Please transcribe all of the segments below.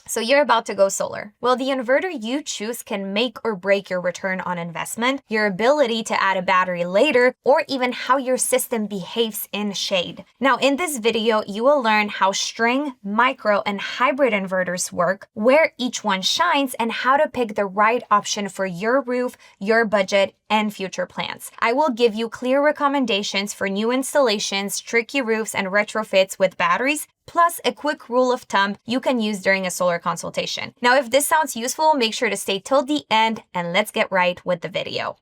So you're about to go solar. Well, the inverter you choose can make or break your return on investment, your ability to add a battery later, or even how your system behaves in shade. Now, in this video, you will learn how string, micro, and hybrid inverters work, where each one shines, and how to pick the right option for your roof, your budget, and future plans. I will give you clear recommendations for new installations, tricky roofs, and retrofits with batteries, plus a quick rule of thumb you can use during a solar consultation. Now, if this sounds useful, make sure to stay till the end and let's get right with the video.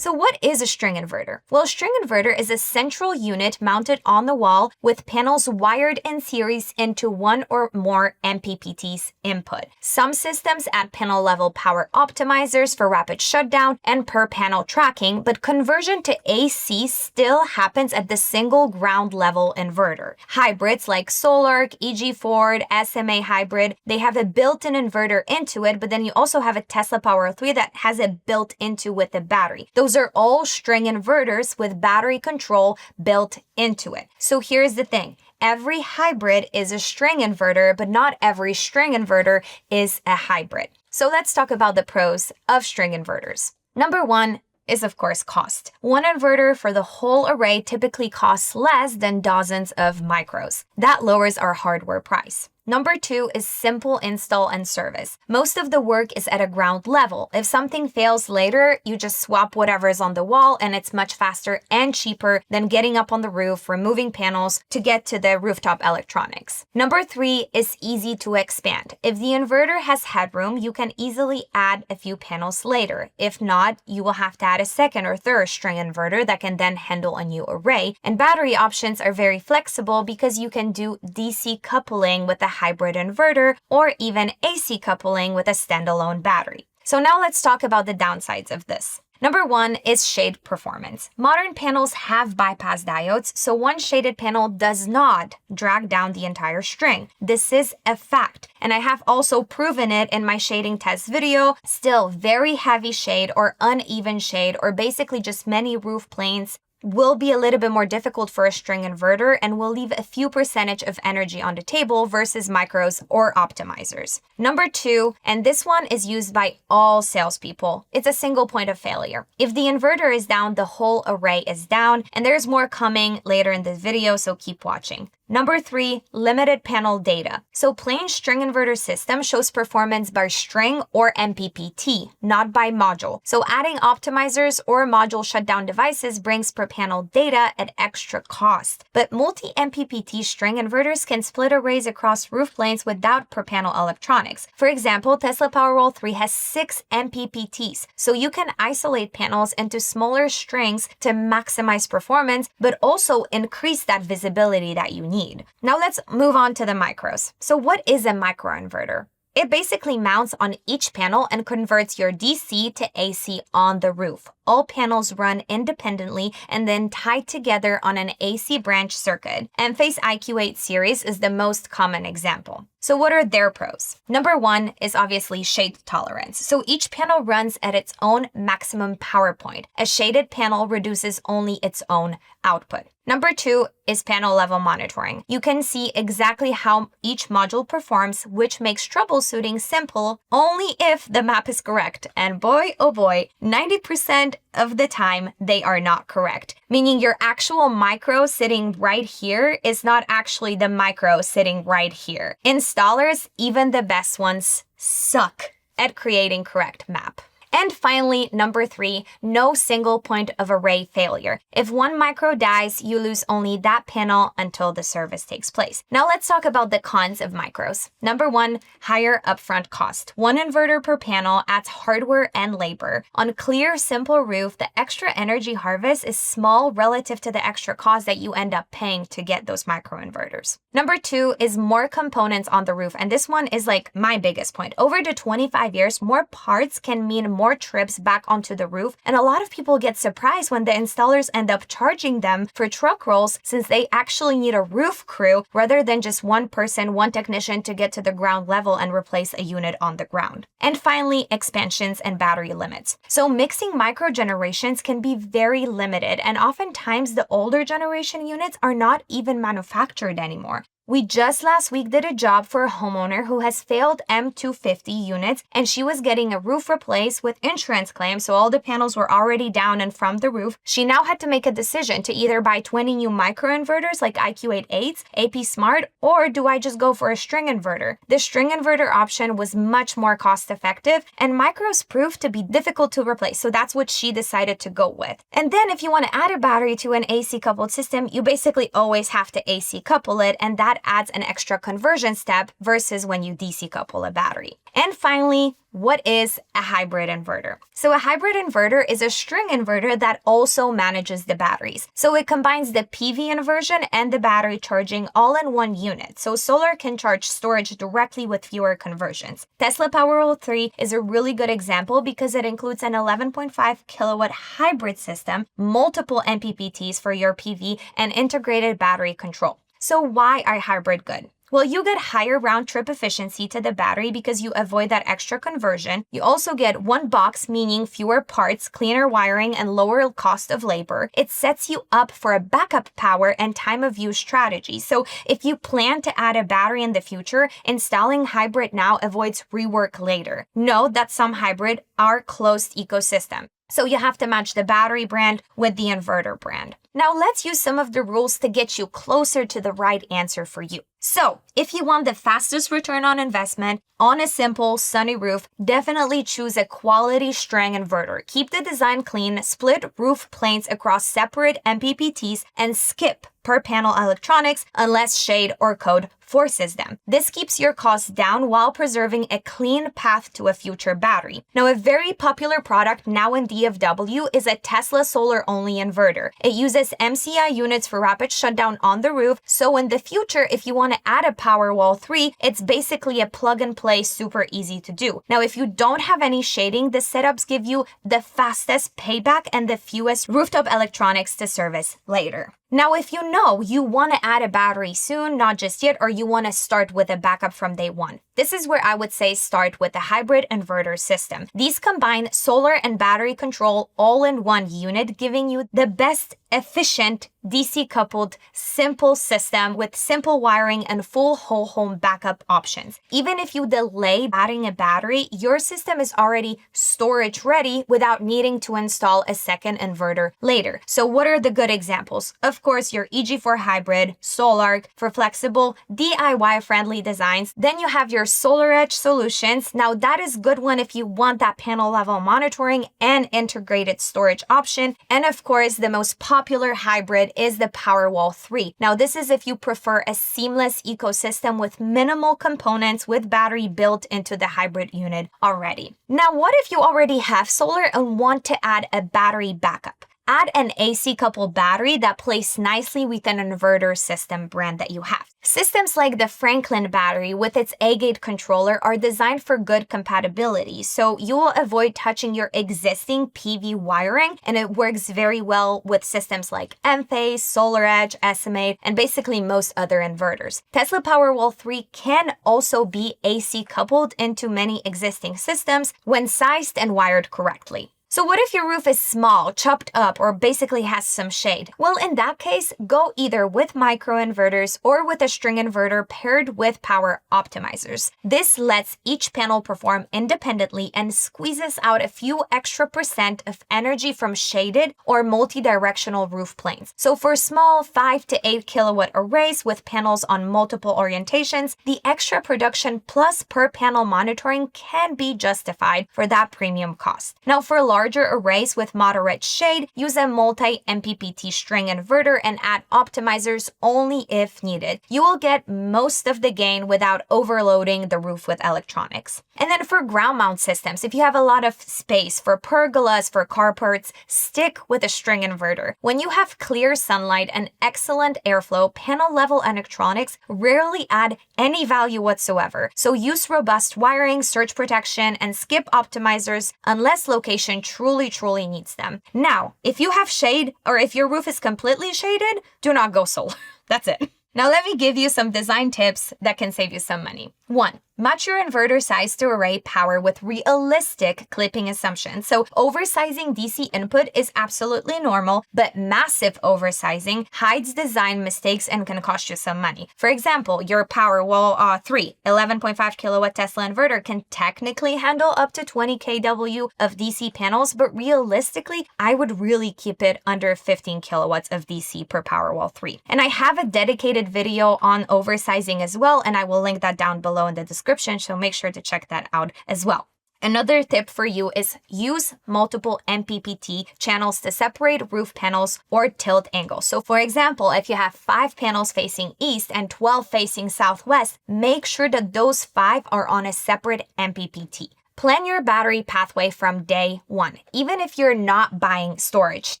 So what is a string inverter? Well, a string inverter is a central unit mounted on the wall with panels wired in series into one or more MPPT's input. Some systems add panel level power optimizers for rapid shutdown and per panel tracking, but conversion to AC still happens at the single ground level inverter. Hybrids like Solarc, EG Ford, SMA Hybrid, they have a built-in inverter into it, but then you also have a Tesla Power 3 that has it built into with the battery. Those are all string inverters with battery control built into it. So here's the thing. Every hybrid is a string inverter, but not every string inverter is a hybrid. So let's talk about the pros of string inverters. Number one is, of course, cost. One inverter for the whole array typically costs less than dozens of micros. That lowers our hardware price. Number two is simple install and service. Most of the work is at a ground level. If something fails later, you just swap whatever's on the wall and it's much faster and cheaper than getting up on the roof, removing panels to get to the rooftop electronics. Number three is easy to expand. If the inverter has headroom, you can easily add a few panels later. If not, you will have to add a second or third string inverter that can then handle a new array. And battery options are very flexible because you can do DC coupling with a hybrid inverter or even AC coupling with a standalone battery. So now let's talk about the downsides of this. Number one is shade performance. Modern panels have bypass diodes, so one shaded panel does not drag down the entire string. This is a fact, and I have also proven it in my shading test video. Still, very heavy shade or uneven shade or basically just many roof planes will be a little bit more difficult for a string inverter and will leave a few percentage of energy on the table versus micros or optimizers. Number two, and this one is used by all salespeople, it's a single point of failure. If the inverter is down, the whole array is down, and there's more coming later in this video, so keep watching. Number three, limited panel data. So plain string inverter system shows performance by string or MPPT, not by module. So adding optimizers or module shutdown devices brings per panel data at extra cost. But multi-MPPT string inverters can split arrays across roof planes without per panel electronics. For example, Tesla Powerwall 3 has 6 MPPTs, so you can isolate panels into smaller strings to maximize performance, but also increase that visibility that you need. Now let's move on to the micros. So what is a microinverter? It basically mounts on each panel and converts your DC to AC on the roof. All panels run independently and then tied together on an AC branch circuit. Enphase IQ8 series is the most common example. So what are their pros? Number one is obviously shade tolerance. So each panel runs at its own maximum power point. A shaded panel reduces only its own output. Number two is panel level monitoring. You can see exactly how each module performs, which makes troubleshooting simple only if the map is correct. And boy, oh boy, 90% of the time they are not correct. Meaning your actual micro sitting right here is not actually the micro sitting right here. Installers, even the best ones, suck at creating correct map. And finally, number three, no single point of array failure. If one micro dies, you lose only that panel until the service takes place. Now let's talk about the cons of micros. Number one, higher upfront cost. One inverter per panel adds hardware and labor. On clear, simple roof, the extra energy harvest is small relative to the extra cost that you end up paying to get those microinverters. Number two is more components on the roof. And this one is like my biggest point. Over the 25 years, more parts can mean more more trips back onto the roof, and a lot of people get surprised when the installers end up charging them for truck rolls since they actually need a roof crew rather than just one person, one technician to get to the ground level and replace a unit on the ground. And finally, expansions and battery limits. So mixing micro generations can be very limited, and oftentimes the older generation units are not even manufactured anymore. We just last week did a job for a homeowner who has failed M250 units, and she was getting a roof replaced with insurance claims, so all the panels were already down and from the roof. She now had to make a decision to either buy 20 new microinverters like IQ8-8s, AP Smart, or do I just go for a string inverter? The string inverter option was much more cost effective, and micros proved to be difficult to replace, so that's what she decided to go with. And then if you want to add a battery to an AC coupled system, you basically always have to AC couple it, and that adds an extra conversion step versus when you DC couple a battery. And finally, what is a hybrid inverter? So a hybrid inverter is a string inverter that also manages the batteries. So it combines the PV inversion and the battery charging all in one unit. So solar can charge storage directly with fewer conversions. Tesla Powerwall 3 is a really good example because it includes an 11.5 kilowatt hybrid system, multiple MPPTs for your PV, and integrated battery control. So why are hybrid good? Well, you get higher round-trip efficiency to the battery because you avoid that extra conversion. You also get one box, meaning fewer parts, cleaner wiring, and lower cost of labor. It sets you up for a backup power and time of use strategy. So if you plan to add a battery in the future, installing hybrid now avoids rework later. Note that some hybrid are closed ecosystem. So you have to match the battery brand with the inverter brand. Now let's use some of the rules to get you closer to the right answer for you. So if you want the fastest return on investment on a simple sunny roof, definitely choose a quality string inverter. Keep the design clean, split roof planes across separate MPPTs, and skip per panel electronics unless shade or code forces them. This keeps your costs down while preserving a clean path to a future battery. Now, a very popular product now in DFW is a Tesla solar-only inverter. It uses MCI units for rapid shutdown on the roof, so in the future, if you want to add a Powerwall 3, it's basically a plug-and-play, super easy to do. Now, if you don't have any shading, the setups give you the fastest payback and the fewest rooftop electronics to service later. Now, if you know you want to add a battery soon, not just yet, or you want to start with a backup from day one, this is where I would say start with the hybrid inverter system. These combine solar and battery control all in one unit, giving you the best efficient DC coupled simple system with simple wiring and full whole home backup options. Even if you delay adding a battery, your system is already storage ready without needing to install a second inverter later. So what are the good examples? Of course, your EG4 hybrid, Solarc for flexible DIY friendly designs. Then you have your SolarEdge solutions. Now that is good one if you want that panel level monitoring and integrated storage option. And of course, the most popular hybrid is the Powerwall 3. Now this is if you prefer a seamless ecosystem with minimal components with battery built into the hybrid unit already. Now what if you already have solar and want to add a battery backup? Add an AC coupled battery that plays nicely with an inverter system brand that you have. Systems like the Franklin battery with its A-gate controller are designed for good compatibility, so you will avoid touching your existing PV wiring, and it works very well with systems like Enphase, SolarEdge, Estimate, and basically most other inverters. Tesla Powerwall 3 can also be AC coupled into many existing systems when sized and wired correctly. So what if your roof is small, chopped up, or basically has some shade? Well, in that case, go either with microinverters or with a string inverter paired with power optimizers. This lets each panel perform independently and squeezes out a few extra % of energy from shaded or multi-directional roof planes. So for small 5 to 8 kilowatt arrays with panels on multiple orientations, the extra production plus per panel monitoring can be justified for that premium cost. Now for large larger arrays with moderate shade, use a multi-MPPT string inverter and add optimizers only if needed. You will get most of the gain without overloading the roof with electronics. And then for ground mount systems, if you have a lot of space for pergolas, for carports, stick with a string inverter. When you have clear sunlight and excellent airflow, panel level electronics rarely add any value whatsoever. So use robust wiring, surge protection, and skip optimizers unless location truly needs them. Now, if you have shade or if your roof is completely shaded, do not go solar. That's it. Now let me give you some design tips that can save you some money. 1. Match your inverter size to array power with realistic clipping assumptions. So oversizing DC input is absolutely normal, but massive oversizing hides design mistakes and can cost you some money. For example, your Powerwall 3 11.5 kilowatt Tesla inverter can technically handle up to 20 kW of DC panels, but realistically, I would really keep it under 15 kilowatts of DC per Powerwall 3. And I have a dedicated video on oversizing as well, and I will link that down below in the description, so make sure to check that out as well. Another tip for you is use multiple MPPT channels to separate roof panels or tilt angles. So for example, if you have 5 panels facing east and 12 facing southwest, make sure that those 5 are on a separate MPPT. Plan your battery pathway from day 1. Even if you're not buying storage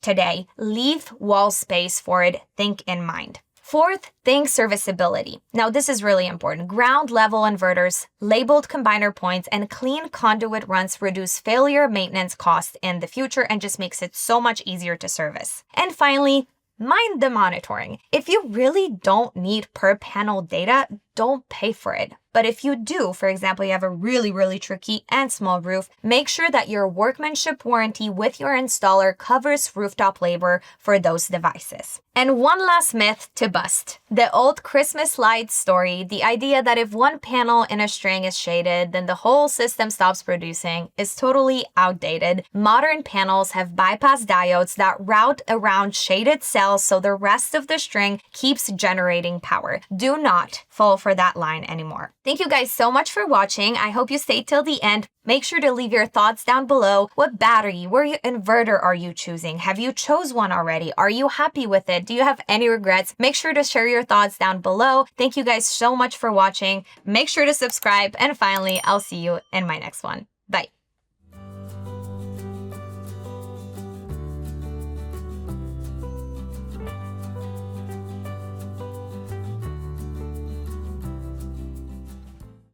today, leave wall space for it. Think in mind. 4th, think serviceability. Now, this is really important. Ground level inverters, labeled combiner points, and clean conduit runs reduce failure maintenance costs in the future and just makes it so much easier to service. And finally, mind the monitoring. If you really don't need per panel data, don't pay for it. But if you do, for example, you have a really tricky and small roof, make sure that your workmanship warranty with your installer covers rooftop labor for those devices. And one last myth to bust. The old Christmas lights story, the idea that if one panel in a string is shaded, then the whole system stops producing, is totally outdated. Modern panels have bypass diodes that route around shaded cells so the rest of the string keeps generating power. Do not fall for that line anymore. Thank you guys so much for watching. I hope you stayed till the end. Make sure to leave your thoughts down below. What battery, what inverter are you choosing? Have you chose one already? Are you happy with it? Do you have any regrets? Make sure to share your thoughts down below. Thank you guys so much for watching. Make sure to subscribe. And finally, I'll see you in my next one.